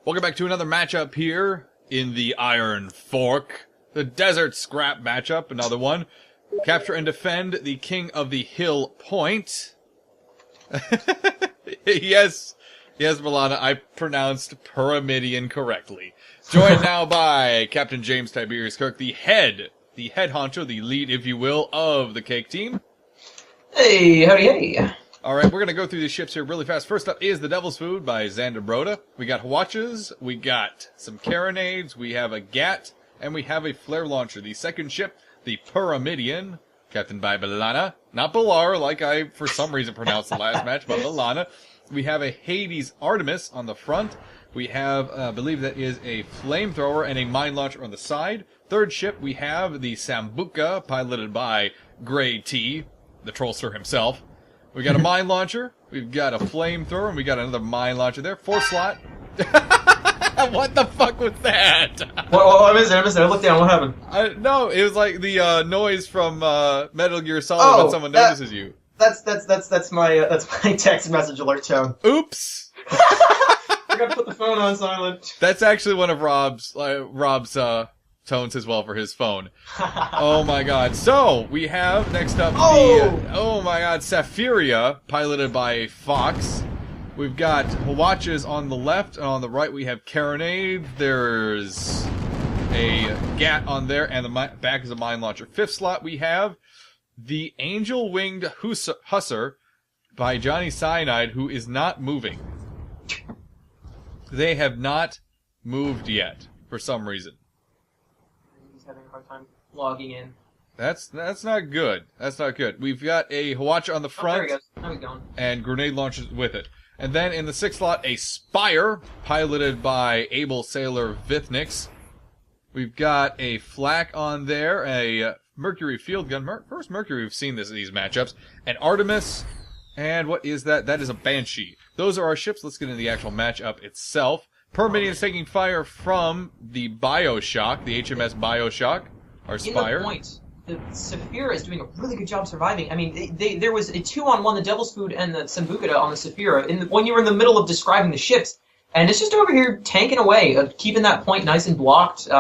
Welcome back to another matchup here in the Iron Fork. The Desert Scrap matchup, another one. Capture and defend the King of the Hill Point. Yes, Milana, I pronounced Pyramidion correctly. Joined now by Captain James Tiberius Kirk, the head honcho, the lead, if you will, of the cake team. Hey, howdy, hey. Alright, we're going to go through these ships here really fast. First up is the Devil's Food by Xander Broda. We got Hwachas, we got some carronades, we have a Gat, and we have a flare launcher. The second ship, the Pyramidion, captained by B'Elanna. Not B'Elar, like I, for some reason, pronounced the last match, but B'Elanna. We have a Hades Artemis on the front. We have, I believe that is a flamethrower and a mine launcher on the side. Third ship, we have the Sambuca, piloted by Grey T, the Trollster himself. We got a mine launcher, we've got a flamethrower, and we got another mine launcher there. Fourth slot. What the fuck was that? What I missed it. I looked down. What happened? No, it was like the noise from Metal Gear Solid when someone notices you. That's my text message alert tone. Oops. I gotta put the phone on silent. That's actually one of Rob's tones as well for his phone. Oh my god. So, we have next up Saphiria, piloted by Fox. We've got Hwachas on the left, and on the right we have Carronade. There's a Gat on there, and the back is a mine launcher. Fifth slot we have the Angel-Winged Hussar by Johnny Cyanide, who is not moving. They have not moved yet, for some reason. He's having a hard time logging in. That's not good. That's not good. We've got a Hwacha on the front. There he goes. Now he's going. And grenade launchers with it. And then in the sixth slot, a Spire, piloted by Able Sailor Vithnix. We've got a Flak on there, a Mercury Field Gun. First Mercury we've seen these matchups. An Artemis, and what is that? That is a Banshee. Those are our ships. Let's get into the actual matchup itself. Pyramidion is taking fire from the Bioshock, the HMS Bioshock, our Spire. In the point, the Saphira is doing a really good job surviving. I mean, there was a 2-on-1, the Devil's Food and the Sambuca on the Saphira, when you were in the middle of describing the ships. And it's just over here tanking away, keeping that point nice and blocked, it's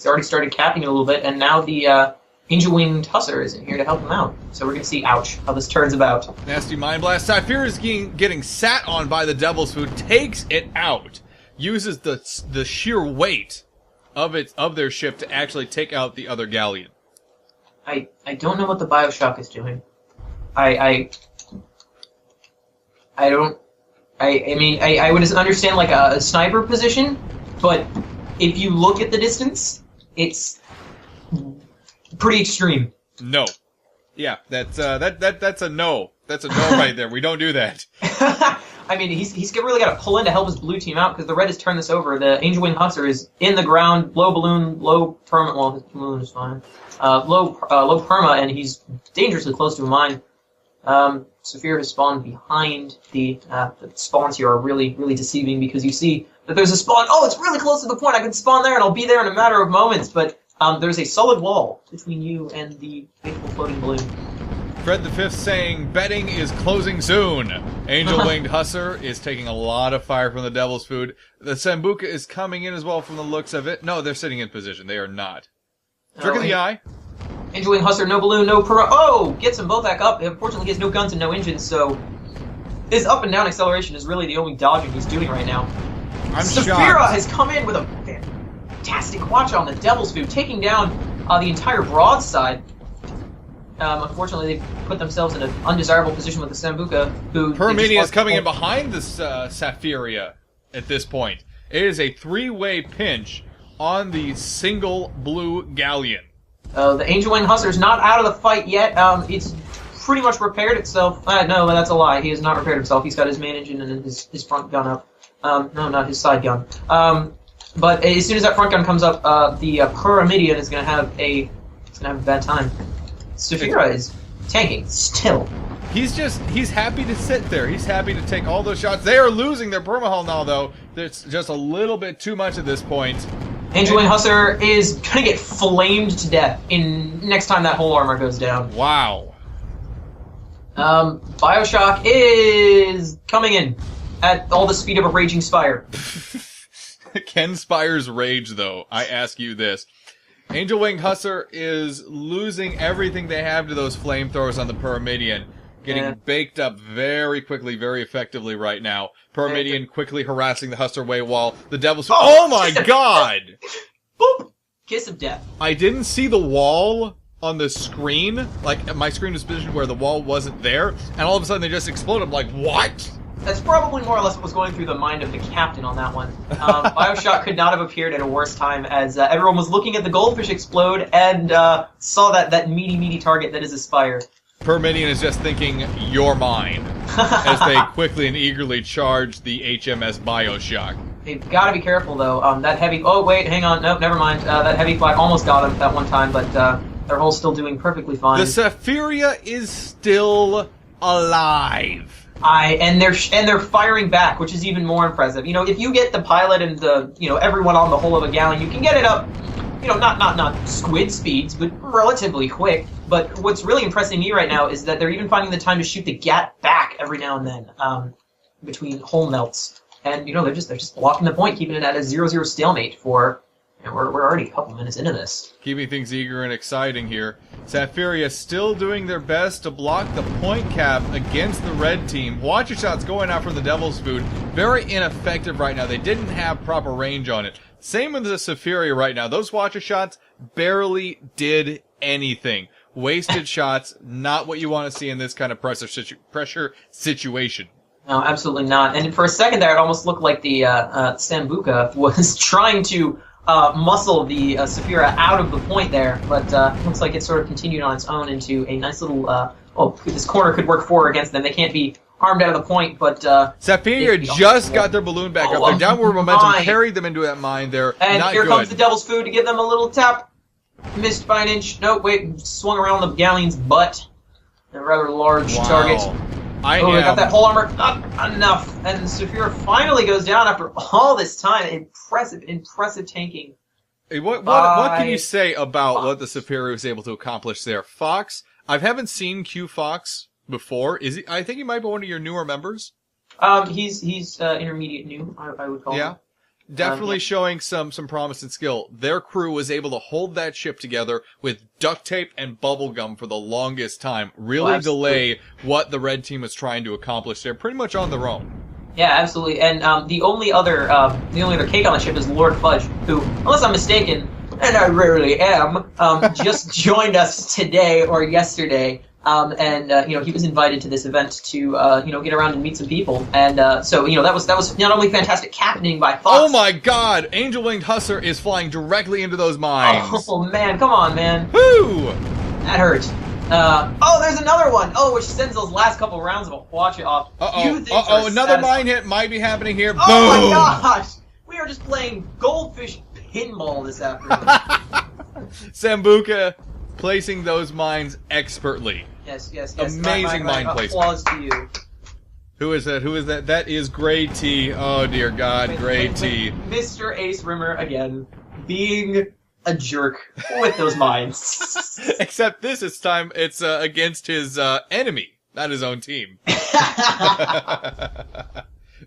already started capping it a little bit, and now the Angel-Winged Hussar is in here to help him out. So we're going to see, ouch, how this turns about. Nasty Mind Blast. Sapphire is getting sat on by the Devil's Food, takes it out, uses the sheer weight of their ship to actually take out the other galleon. I don't know what the Bioshock is doing. I would understand like a sniper position, but if you look at the distance, it's pretty extreme. No. Yeah, that's a no. That's a no right there. We don't do that. I mean, he's really got to pull in to help his blue team out because the red has turned this over. The Angel-Winged Hussar is in the ground, low balloon, low perma. Well, his balloon is fine. Low perma, and he's dangerously close to a mine. Saphira has spawned behind the spawns here are really, really deceiving because you see that there's a spawn. Oh, it's really close to the point. I can spawn there and I'll be there in a matter of moments. But there's a solid wall between you and the faithful floating balloon. Fred the Fifth saying, betting is closing soon. Angel-Winged Hussar is taking a lot of fire from the Devil's Food. The Sambuca is coming in as well from the looks of it. No, they're sitting in position. They are not. Trick of the eye. Angel-Winged Hussar, no balloon, no perma. Oh! Gets them both back up. Unfortunately, he has no guns and no engines, so his up and down acceleration is really the only dodging he's doing right now. Saphira has come in with a fantastic watch on the Devil's Food, taking down the entire broadside. Unfortunately, they put themselves in an undesirable position with the Sambuca, who... Pyramidion is coming in behind this Saphiria at this point. It is a three-way pinch on the single blue galleon. The Angel-Winged Hussar is not out of the fight yet. It's pretty much repaired itself. No, that's a lie. He has not repaired himself. He's got his main engine and his front gun up. No, not his side gun. But as soon as that front gun comes up, the Pyramidion is going to have a bad time. Saphira is tanking still. He's happy to sit there. He's happy to take all those shots. They are losing their permahull now, though. It's just a little bit too much at this point. Angel-Winged Hussar is going to get flamed to death next time that whole armor goes down. Wow. Bioshock is coming in. at all the speed of a raging spire. Ken Spire's rage, though, I ask you this. Angel Wing Hussar is losing everything they have to those flamethrowers on the Pyramidion. Getting baked up very quickly, very effectively right now. Pyramidion quickly harassing the Hussar Way wall. The Devil's... Oh my god! Boop! Kiss of death. I didn't see the wall on the screen. Like, my screen was positioned where the wall wasn't there. And all of a sudden they just exploded. I'm like, what? That's probably more or less what was going through the mind of the captain on that one. Bioshock could not have appeared at a worse time, as everyone was looking at the goldfish explode and saw that meaty target that is a spire. Pyramidion is just thinking, you're mine, as they quickly and eagerly charge the HMS Bioshock. They've got to be careful, though. That heavy... Oh, wait, hang on. Nope, never mind. That heavy flak almost got him that one time, but they're all still doing perfectly fine. The Saphiria is still alive. And they're firing back, which is even more impressive. You know, if you get the pilot and the everyone on the whole of a gallon, you can get it up. You know, not squid speeds, but relatively quick. But what's really impressing me right now is that they're even finding the time to shoot the Gat back every now and then between hull melts, and they're just blocking the point, keeping it at a 0-0 stalemate for. We're already a couple minutes into this. Keeping things eager and exciting here. Saphiria still doing their best to block the point cap against the red team. Watcher shots going out from the Devil's Food. Very ineffective right now. They didn't have proper range on it. Same with the Saphiria right now. Those Watcher shots barely did anything. Wasted shots. Not what you want to see in this kind of pressure situation. No, absolutely not. And for a second there, it almost looked like the Sambuca was trying to muscle the Saphira out of the point there, but it looks like it sort of continued on its own into a nice little, this corner could work for or against them. They can't be harmed out of the point, but... Sapphire just got their balloon back up. Their downward momentum carried them into that mine there. And not here good. comes the Devil's Food to give them a little tap. Missed by an inch. No, wait, swung around the galleon's butt. A rather large target. They got that whole armor. Not enough. And Saphira finally goes down after all this time. Impressive tanking. Hey, what can you say about what the Saphira was able to accomplish there? Fox, I haven't seen Q Fox before. Is he? I think he might be one of your newer members. He's intermediate new, I would call him. Yeah. Definitely showing some promise and skill. Their crew was able to hold that ship together with duct tape and bubble gum for the longest time. Really delay what the red team was trying to accomplish. They're pretty much on their own. Yeah, absolutely. And the only other cake on the ship is Lord Fudge, who, unless I'm mistaken, and I rarely am, just joined us today or yesterday. He was invited to this event to, get around and meet some people. And, so that was not only fantastic captaining by Fox. Oh my god! Angel Winged Hussar is flying directly into those mines. Oh man, come on, man. Woo! That hurt. There's another one. Oh, which sends those last couple rounds of a watch off. Another mine hit might be happening here. Boom! Oh my gosh! We are just playing goldfish pinball this afternoon. Sambuca placing those mines expertly. Yes. Amazing mine placement. Applause to you. Who is that? That is Grey T. Oh dear God, Grey T. Mr. Ace Rimmer again, being a jerk with those mines. Except this time it's against his enemy, not his own team.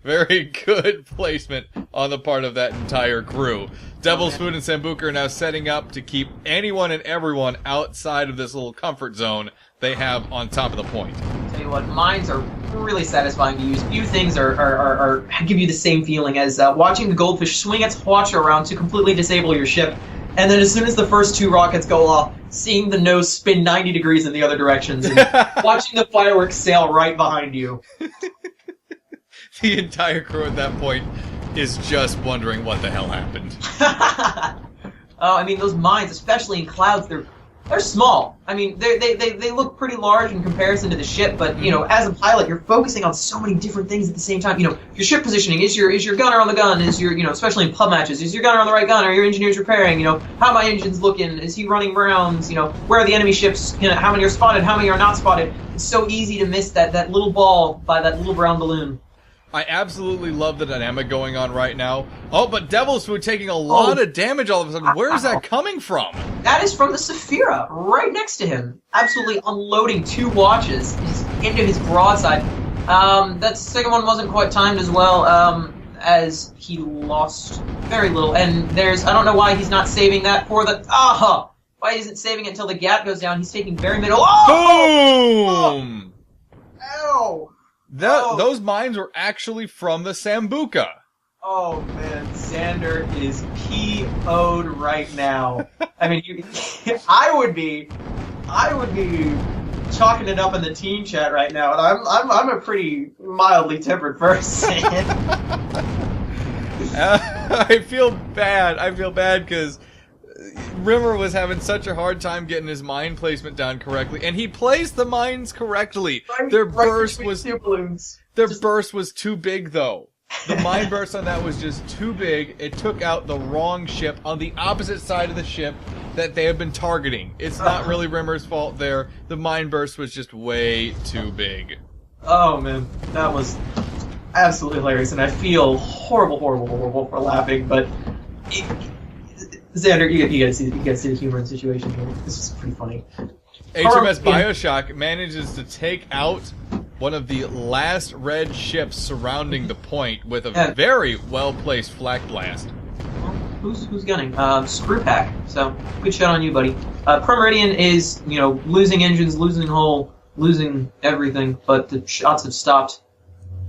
Very good placement on the part of that entire crew. Devil's Food and Sambuca are now setting up to keep anyone and everyone outside of this little comfort zone they have on top of the point. Tell you what, mines are really satisfying to use. Few things are give you the same feeling as watching the goldfish swing its watcher around to completely disable your ship, and then as soon as the first two rockets go off, seeing the nose spin 90 degrees in the other directions, and watching the fireworks sail right behind you. The entire crew at that point is just wondering what the hell happened. Those mines, especially in clouds, they're small. I mean, they look pretty large in comparison to the ship, but as a pilot, you're focusing on so many different things at the same time. Your ship positioning, is your gunner on the gun? Is your especially in pub matches, is your gunner on the right gun? Are your engineers repairing? How my engine's looking? Is he running rounds? Where are the enemy ships? How many are spotted? How many are not spotted? It's so easy to miss that little ball by that little brown balloon. I absolutely love the dynamic going on right now. Oh, but Devil's Food taking a lot of damage all of a sudden. Where is that coming from? That is from the Saphira, right next to him. Absolutely unloading two watches into his broadside. That second one wasn't quite timed as well, as he lost very little. And I don't know why he's not saving that for the, why isn't saving it until the gap goes down? He's taking very middle. Boom! Ow! Those mines were actually from the Sambuca. Oh man, Xander is PO'd right now. I mean, I would be chalking it up in the team chat right now, and I'm a pretty mildly tempered person. I feel bad. because Rimmer was having such a hard time getting his mine placement down correctly, and he placed the mines correctly. Their burst was too big, though. The mine burst on that was just too big. It took out the wrong ship on the opposite side of the ship that they had been targeting. It's not really Rimmer's fault there. The mine burst was just way too big. Oh man, that was absolutely hilarious, and I feel horrible for laughing, but Xander, you gotta see the humor in the situation here. This is pretty funny. HMS Bioshock manages to take out one of the last red ships surrounding the point with a very well-placed flak blast. Who's gunning? Screwpack. So, good shot on you, buddy. Permeridian is, losing engines, losing hull, losing everything, but the shots have stopped.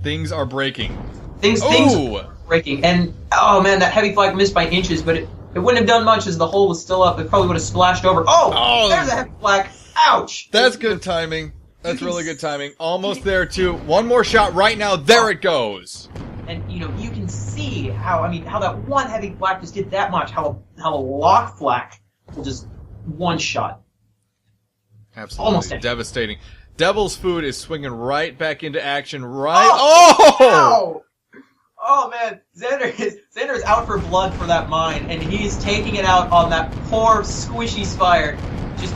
Things are breaking. Things are breaking. And, oh man, that heavy flak missed by inches, but it wouldn't have done much as the hull was still up. It probably would have splashed over. Oh! There's a heavy flak. Ouch! That's good timing. That's really good timing. Almost there, too. One more shot right now. There it goes. And, you can see how that one heavy flak just did that much. How a lock flak will just one shot. Absolutely. Almost devastating. Devil's Food is swinging right back into action Oh, man. Xander is out for blood for that mine, and he's taking it out on that poor squishy spire. Just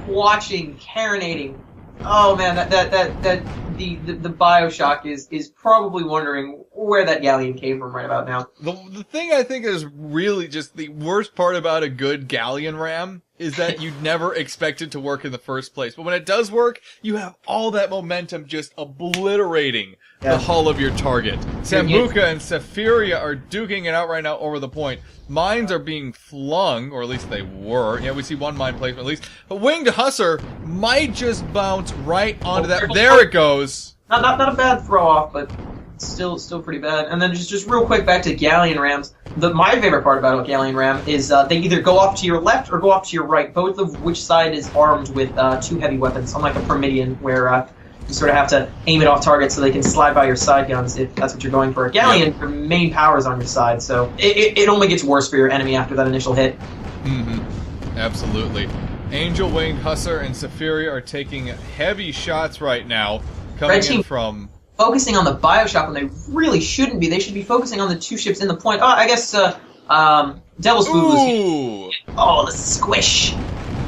watching, carronating. Oh man, the Bioshock is probably wondering where that galleon came from right about now. The thing I think is really just the worst part about a good galleon ram is that you never expect it to work in the first place. But when it does work, you have all that momentum just obliterating the hull of your target. Sambuca and Sephiria are duking it out right now over the point. Mines are being flung, or at least they were. Yeah, we see one mine placement at least. But Winged Hussar might just bounce right onto that. There it goes. Not a bad throw off, but still pretty bad. And then just real quick back to galleon rams. My favorite part about a galleon ram is they either go off to your left or go off to your right, both of which side is armed with two heavy weapons, unlike a Permidian, where you sort of have to aim it off target so they can slide by your side guns if that's what you're going for. A galleon, your main power is on your side, so it only gets worse for your enemy after that initial hit. Mm-hmm. Absolutely. Angel Winged Hussar and Sephiria are taking heavy shots right now, coming in from... focusing on the Bioshock when they really shouldn't be. They should be focusing on the two ships in the point. Oh, I guess Devil's Food was here. Oh, the squish.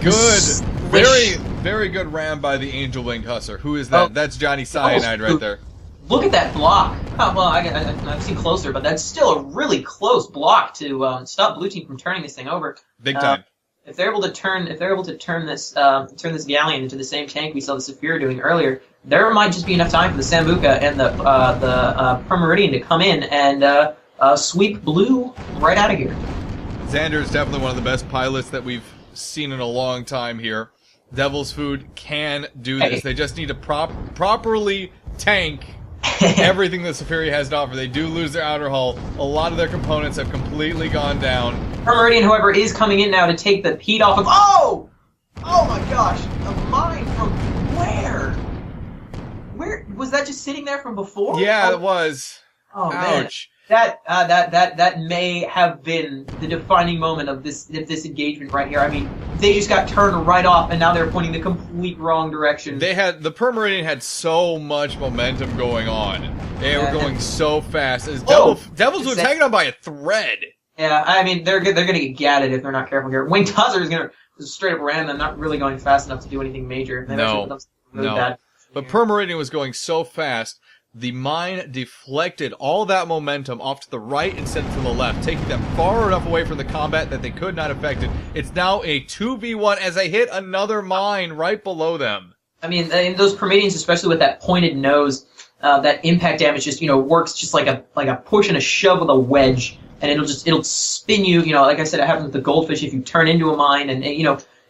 Good. Very good ram by the Angel Winged Hussar. Who is that? That's Johnny Cyanide right there. Look at that block. Oh, well, I've seen closer, but that's still a really close block to stop Blue Team from turning this thing over. Big time. If they're able to turn this galleon into the same tank we saw the Saphir doing earlier, there might just be enough time for the Sambuca and the Permeridian to come in and sweep Blue right out of here. Xander is definitely one of the best pilots that we've seen in a long time here. Devil's Food can do this. They just need to properly tank everything that Saphir has to offer. They do lose their outer hull. A lot of their components have completely gone down. Permeridian, however, is coming in now to take the heat off of... Oh! Oh my gosh! A mine from where? Where was that? Just sitting there from before? Yeah, it was. Oh, ouch! Man. That may have been the defining moment of this engagement right here. I mean, they just got turned right off, and now they're pointing the complete wrong direction. The Permeridian had so much momentum going on. They were going so fast. As Devils were taken on by a thread. Yeah, I mean they're gonna get gatted if they're not careful here. Winged Hussar is gonna straight up ram them, not really going fast enough to do anything major. No. Bad. But Permeridian was going so fast. The mine deflected all that momentum off to the right instead of to the left, taking them far enough away from the combat that they could not affect it. It's now a 2v1 as they hit another mine right below them. I mean, those Permidians, especially with that pointed nose, that impact damage just works just like a push and a shove with a wedge, and it'll spin you. Like I said, it happens with the goldfish if you turn into a mine, and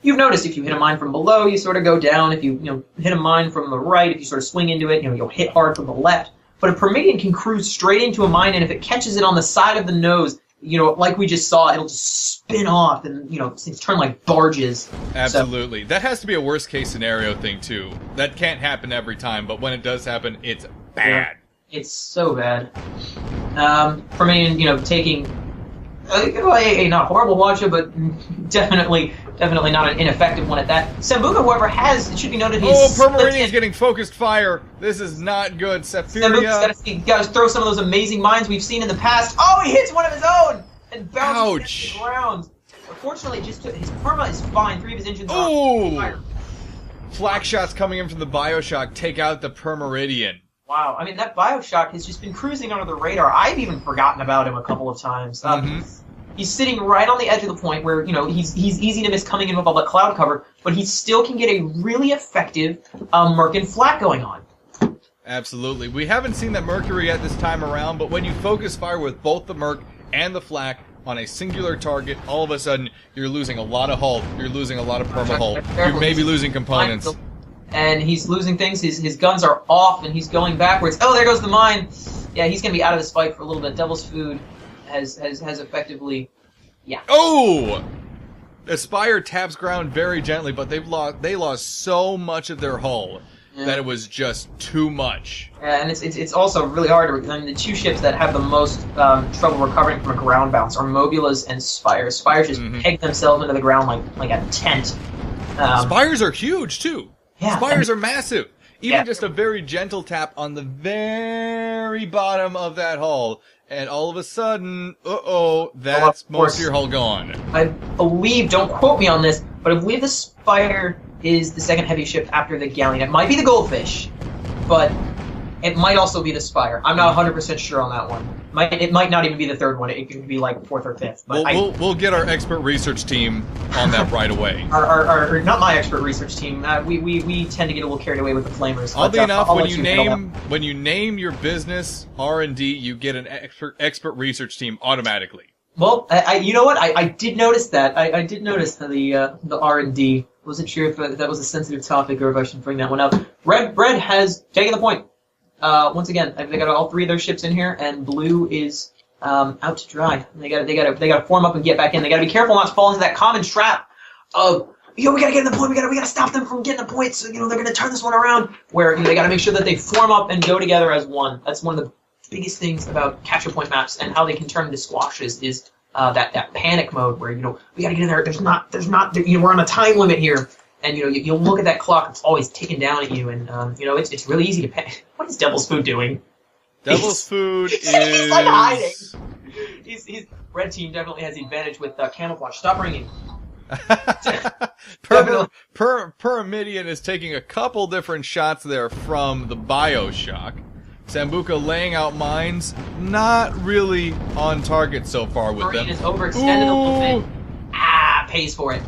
you've noticed if you hit a mine from below, you sort of go down. If you hit a mine from the right, if you sort of swing into it, you'll hit hard from the left. But a Pyramidion can cruise straight into a mine, and if it catches it on the side of the nose, like we just saw, it'll just spin off and, things turn like barges. Absolutely. So, that has to be a worst case scenario thing, too. That can't happen every time, but when it does happen, it's bad. Yeah, it's so bad. Pyramidion, taking a not horrible watcher, but definitely not an ineffective one at that. Sambuca, however, it should be noted, Pyramidion getting focused fire. This is not good. Sambuca's got to throw some of those amazing mines we've seen in the past. Oh, he hits one of his own and bounces to the ground. Unfortunately, his perma is fine. 3 of his engines are on fire. Flak shots coming in from the Bioshock take out the Pyramidion. Wow, I mean, that Bioshock has just been cruising under the radar. I've even forgotten about him a couple of times. He's sitting right on the edge of the point where, he's easy to miss coming in with all the cloud cover, but he still can get a really effective Merc and Flak going on. Absolutely. We haven't seen that Mercury yet this time around, but when you focus fire with both the Merc and the Flak on a singular target, all of a sudden, you're losing a lot of hull, you're losing a lot of perma hull, you may be losing components. And he's losing things, his guns are off, and he's going backwards. Oh, there goes the mine! Yeah, he's going to be out of this fight for a little bit. Devil's Food has effectively... Yeah. Oh! Aspire taps ground very gently, but they lost so much of their hull that it was just too much. Yeah, and it's also really hard to... I mean, the 2 ships that have the most trouble recovering from a ground bounce are Mobulas and Spires. Spires just peg themselves into the ground like a tent. Spires are huge, too. Yeah, Spires are massive. Even just a very gentle tap on the very bottom of that hull, and all of a sudden, that's most of your hull gone. I believe, don't quote me on this, but I believe the Spire is the second heavy ship after the Galleon. It might be the Goldfish, but it might also be the Spire. I'm not 100% sure on that one. It might not even be the third one. It could be like 4th or 5th. But we'll get our expert research team on that right away. Our not my expert research team. We tend to get a little carried away with the flamers. Oddly enough, when you name your business R&D, you get an expert research team automatically. Well, you know what? I did notice that. I did notice the R&D. Wasn't sure if that was a sensitive topic or if I should bring that one up. Red has taken the point. Once again, they got all 3 of their ships in here, and Blue is out to dry. They got to form up and get back in. They got to be careful not to fall into that common trap of we got to get in the point. We got to stop them from getting the points. So, they're going to turn this one around. Where they got to make sure that they form up and go together as one. That's one of the biggest things about capture point maps and how they can turn into squashes is that panic mode where we got to get in there. There's not we're on a time limit here. And you'll look at that clock; it's always ticking down at you, and it's really easy to panic. What is Devil's Food doing? Devil's Food is he's like hiding. He's red team definitely has the advantage with camouflage. Stop ringing. Pyramidion is taking a couple different shots there from the Bioshock. Sambuca laying out mines, not really on target so far with them. Is overextended a little bit. Pays for it.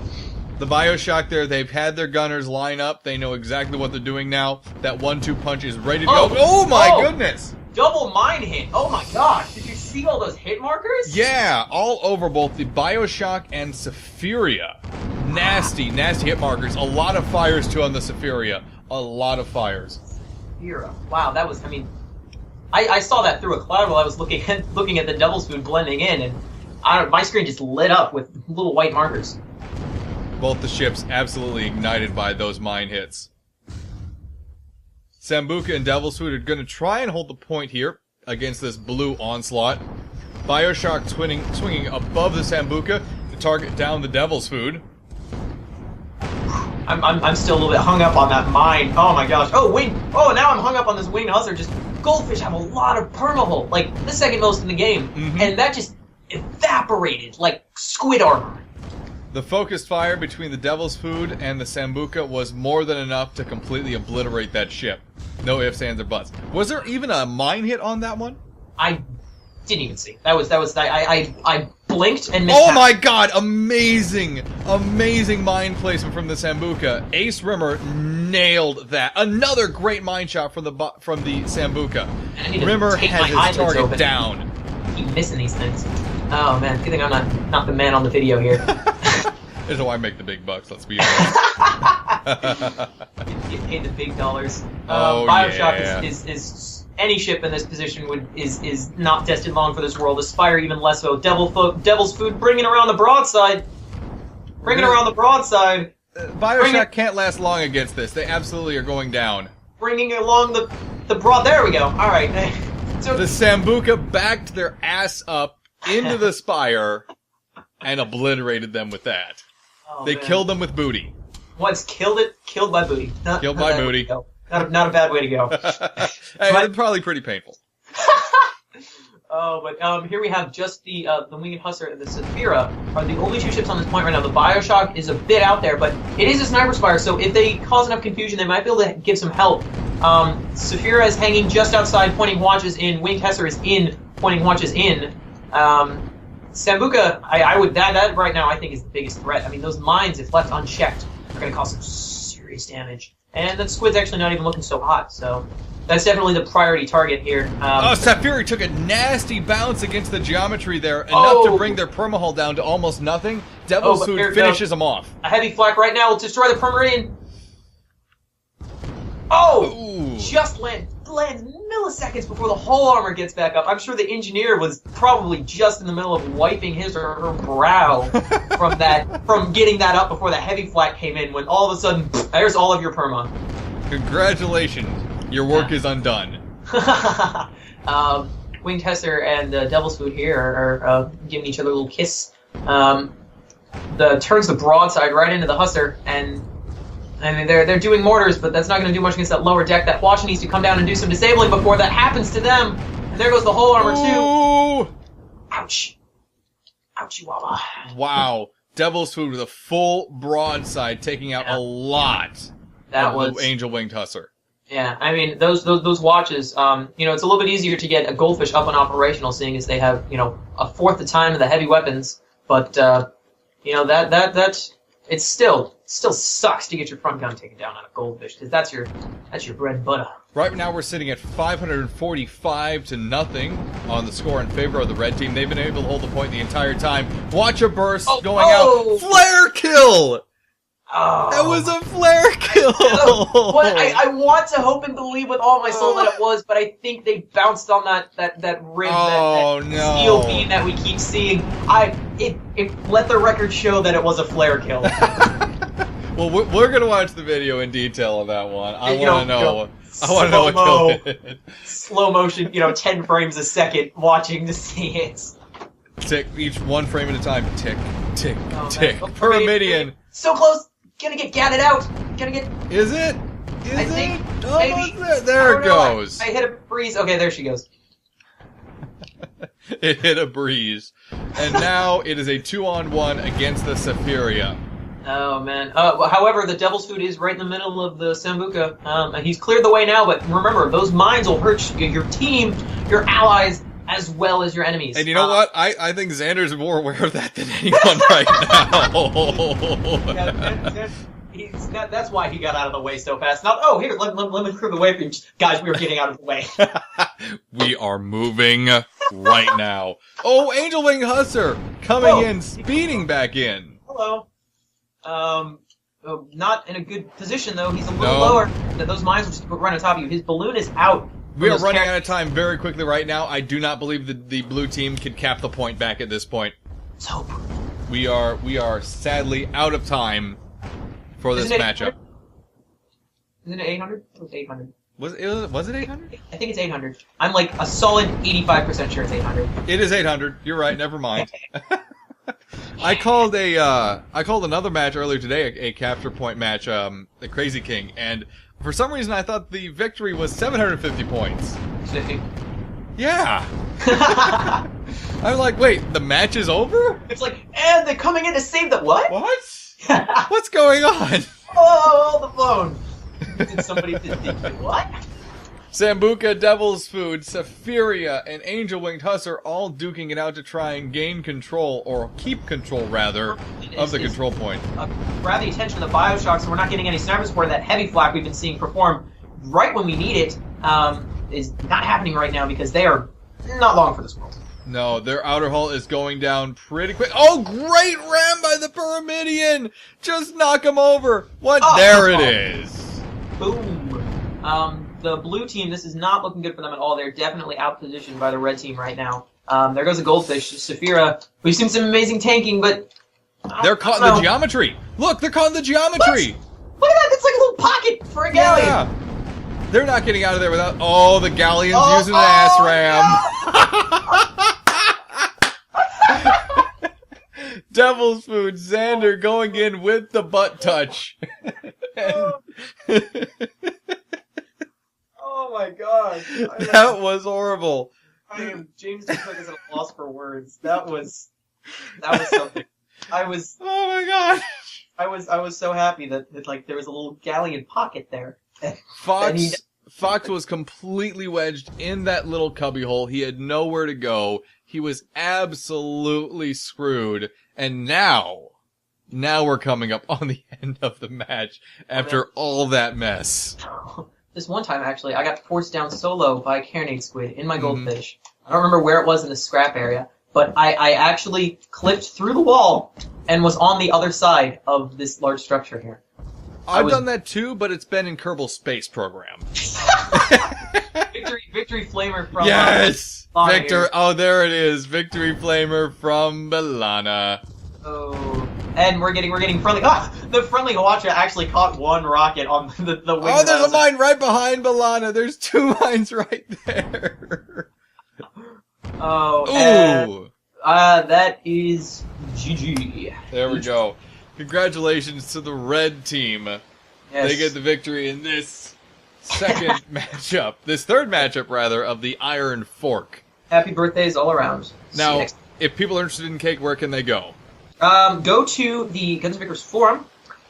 The Bioshock there, they've had their gunners line up. They know exactly what they're doing now. That 1-2 punch is ready to go. Oh my goodness! Double mine hit. Oh my gosh. Did you see all those hit markers? Yeah, all over both the Bioshock and Sephiria. Nasty, nasty hit markers. A lot of fires too on the Sephiria. A lot of fires. Sephiria. Wow, that was, I saw that through a cloud while I was looking at the Devil's Food blending in, and my screen just lit up with little white markers. Both the ships absolutely ignited by those mine hits. Sambuca and Devil's Food are going to try and hold the point here against this blue onslaught. Bioshock swinging above the Sambuca to target down the Devil's Food. I'm still a little bit hung up on that mine. Oh my gosh. Oh, now I'm hung up on this winged hussar. Just Goldfish have a lot of permahull, like the second most in the game, and that just evaporated like squid armor. The focused fire between the Devil's Food and the Sambuca was more than enough to completely obliterate that ship. No ifs, ands, or buts. Was there even a mine hit on that one? I didn't even see. I blinked and missed. Oh my god, amazing mine placement from the Sambuca. Ace Rimmer nailed that. Another great mine shot from the Sambuca. I need to Rimmer take has my his eyelids target open. down. I keep missing these things. Oh man, good thing I'm not the man on the video here. This is why I make the big bucks, let's be honest. Get paid the big dollars. Oh, Bioshock yeah. is any ship in this position is not destined long for this world. Aspire even less so. Devil's Food bringing around the broadside. Bringing around the broadside. Bioshock can't last long against this. They absolutely are going down. Bringing along the broad. There we go. All right. So The Sambuca backed their ass up into the spire and obliterated them with that. oh, They man. killed them with booty. Once killed it. Killed by booty. Killed by booty. Not a bad way to go. Hey, But- it's probably pretty painful. Oh, but here we have just the Winged Hussar and the Saphira are the only two ships on this point right now. The Bioshock is a bit out there, but it is a sniper spire, so if they cause enough confusion, they might be able to give some help. Saphira is hanging just outside, pointing watches in. Winged Hussar is in, pointing watches in. Sambuca, that right now I think is the biggest threat. I mean, those mines, if left unchecked, are going to cause some serious damage. And that squid's actually not even looking so hot, so that's definitely the priority target here. Saphiri took a nasty bounce against the geometry there, enough to Oh. bring their permahull down to almost nothing. Devil's but Food here- finishes them off. A heavy flak right now will destroy the Permarian. Oh! Ooh. Just lands milliseconds before the whole armor gets back up. I'm sure the engineer was probably just in the middle of wiping his or her brow from getting that up before the heavy flak came in, when all of a sudden, there's all of your perma. Congratulations. Your work is undone. Winged Hussar and Devil's Food here are giving each other a little kiss. Turns the broadside right into the Hussar, and I mean they're doing mortars, but that's not going to do much against that lower deck. That Watcher needs to come down and do some disabling before that happens to them. And there goes the whole armor too. Ooh. Ouch! Ouchie waba. Wow. Devil's Food with a full broadside, taking out Yeah. a lot That of was the Angel Winged Hussar. Yeah, I mean those watches. It's a little bit easier to get a goldfish up and operational, seeing as they have a fourth the time of the heavy weapons. But that it still sucks to get your front gun taken down on a goldfish, because that's your bread and butter. Right now we're sitting at 545 to nothing on the score in favor of the red team. They've been able to hold the point the entire time. Watch a burst going out. Flare kill! Oh, That was a flare kill! What I want to hope and believe with all my soul that it was, but I think they bounced on that rim, Oh, that no. steel beam that we keep seeing. Let the record show that it was a flare kill. Well, we're gonna watch the video in detail of that one. I You want to know, know. I want to know what slow-mo. killed it. Slow motion, 10 frames a second, watching to see it. Tick, each one frame at a time. Tick, tick, Oh, man. tick. Oh, Pyramidian. So close. Gonna get gatted out. Gonna get. Is it? Is I it? think Almost maybe. there. There I it don't know. goes. I hit a breeze. Okay, there she goes. It hit a breeze. And now it is a 2-on-1 against the Saphira. Oh man. However, the Devil's Food is right in the middle of the Sambuca. And he's cleared the way now, but remember, those mines will hurt your team, your allies, as well as your enemies. And you know what? I think Xander's more aware of that than anyone right now. That's why he got out of the way so fast. Not, here, let me clear the way for you. Guys, we were getting out of the way. We are moving right now. Oh, Angel Wing Hussar coming Whoa. in, speeding back in. Hello. Not in a good position, though. He's a little No. lower. Those mines will just run on top of you. His balloon is out. We are Those running characters- out of time very quickly right now. I do not believe that the blue team can cap the point back at this point. Let's hope. We are sadly out of time for this Isn't it matchup. 800? Isn't it 800? It was 800. Was it 800? I think it's 800. I'm like a solid 85% sure it's 800. It is 800. You're right. Never mind. I called another match earlier today, a capture point match, the Crazy King, and for some reason I thought the victory was 750 points. Yeah. I'm like, wait, the match is over? It's like, and they're coming in to save the what? What? What's going on? Oh, the phone. Did somebody did what? Sambuca, Devil's Food, Sephiria, and Angel Winged Hussar all duking it out to try and gain control, or keep control, rather, of the control point. Grab the attention of the Bioshock, so we're not getting any sniper support. That heavy flak we've been seeing perform right when we need it is not happening right now because they are not long for this world. No, their outer hull is going down pretty quick. Oh, great ram by the Pyramidion! Just knock him over. What? Oh, there it is. Boom. The blue team, this is not looking good for them at all. They're definitely outpositioned by the red team right now. There goes a Goldfish. Saphira, we've seen some amazing tanking, but... They're caught in the geometry. Look, they're caught in the geometry. What? Look at that. That's like a little pocket for a galleon. Yeah. They're not getting out of there without... Oh, the galleon's using an ass ram. Devil's Food, Xander going in with the butt touch. Oh my god. That was horrible. James Cook is at a loss for words. That was something. Oh my god. I was so happy that like there was a little galleon pocket there. Fox was completely wedged in that little cubbyhole. He had nowhere to go. He was absolutely screwed. And now we're coming up on the end of the match after all that mess. This one time, actually, I got forced down solo by a Carronade Squid in my Goldfish. I don't remember where it was in the scrap area, but I actually clipped through the wall and was on the other side of this large structure here. I've done that too, but it's been in Kerbal Space Program. Victory Flamer from... Yes! Victor, here. oh, there it is. Victory Flamer from Balana. Oh, and we're getting friendly. Ah, the friendly Hawacha actually caught one rocket on the wing. Oh, there's a mine right behind Balana. There's two mines right there. Oh, ooh. That is GG. There we go. Congratulations to the red team. Yes. They get the victory in this second matchup. This third matchup, rather, of the Iron Fork. Happy birthdays all around. Now, if people are interested in cake, where can they go? Go to the Guns and Vickers forum.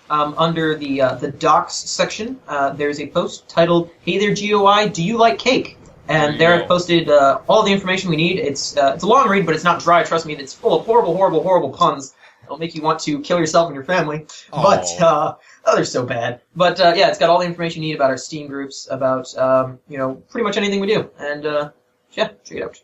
Under the docs section, there's a post titled "Hey there, GOI, do you like cake?" And there I've posted all the information we need. It's a long read, but it's not dry. Trust me, it's full of horrible, horrible, horrible puns. It'll make you want to kill yourself and your family. Aww. But they're so bad. But yeah, it's got all the information you need about our Steam groups, about pretty much anything we do. And yeah, check it out.